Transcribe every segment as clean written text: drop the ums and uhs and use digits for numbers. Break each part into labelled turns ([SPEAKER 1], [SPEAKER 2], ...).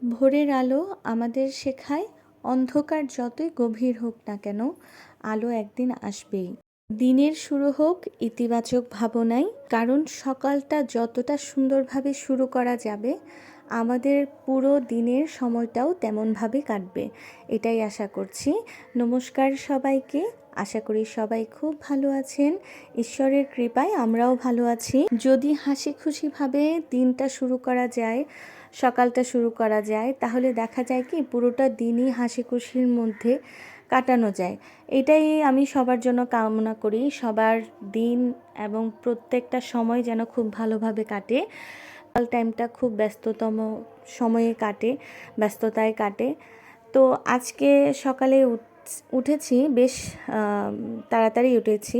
[SPEAKER 1] ভোরের আলো আমাদের শেখায় অন্ধকার যতই গভীর হোক না কেন আলো একদিন আসবেই। দিনের শুরু হোক ইতিবাচক ভাবনায়, কারণ সকালটা যতটা সুন্দরভাবে শুরু করা যাবে আমাদের পুরো দিনের সময়টাও তেমনভাবে কাটবে, এটাই আশা করছি। নমস্কার সবাইকে, আশা করি সবাই খুব ভালো আছেন। ঈশ্বরের কৃপায় আমরাও ভালো আছি। যদি হাসি খুশিভাবে দিনটা শুরু করা যায়, সকালটা শুরু করা যায়, তাহলে দেখা যায় কি পুরোটা দিনই হাসি খুশির মধ্যে কাটানো যায়। এটাই আমি সবার জন্য কামনা করি, সবার দিন এবং প্রত্যেকটা সময় যেন খুব ভালোভাবে কাটে। সকাল টাইমটা খুব ব্যস্ততম সময়ে কাটে, ব্যস্ততায় কাটে। তো আজকে সকালে উঠেছি, বেশ তাড়াতাড়ি উঠেছি।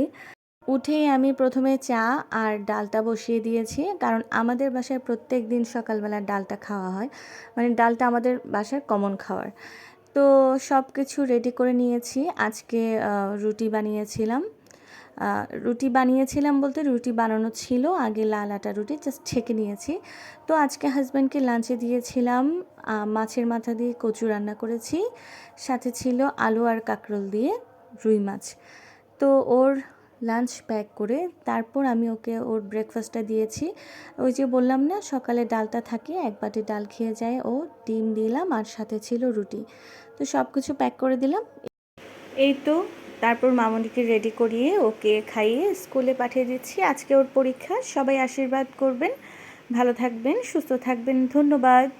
[SPEAKER 1] উঠেই আমি প্রথমে চা আর ডালটা বসিয়ে দিয়েছি, কারণ আমাদের বাসায় প্রত্যেক দিন সকালবেলা ডালটা খাওয়া হয়, মানে ডালটা আমাদের বাসার কমন খাওয়ার। তো সব কিছু রেডি করে নিয়েছি। আজকে রুটি বানিয়েছিলাম বলতে রুটি বানানো ছিল, আগে লাল আটা রুটি জাস্ট ছেঁকে নিয়েছি। তো আজকে হাজব্যান্ডকে লাঞ্চে দিয়েছিলাম মাছের মাথা দিয়ে কচু রান্না করেছি, সাথে ছিল আলু আর কাঁকরোল দিয়ে রুই মাছ। তো ওর লাঞ্চ প্যাক করে তারপর আমি ওকে ওর ব্রেকফাস্টটা দিয়েছি। ওই যে বললাম না সকালে ডালটা থাকে, এক বাটি ডাল খেয়ে যায় ও, ডিম দিলাম আর সাথে ছিল রুটি। তো সব কিছু প্যাক করে দিলাম। এই তো তারপর মামনিকে রেডি করিয়ে ওকে খাইয়ে স্কুলে পাঠিয়ে দিচ্ছি। আজকে ওর পরীক্ষা, সবাই আশীর্বাদ করবেন, ভালো থাকবেন, সুস্থ থাকবেন। ধন্যবাদ।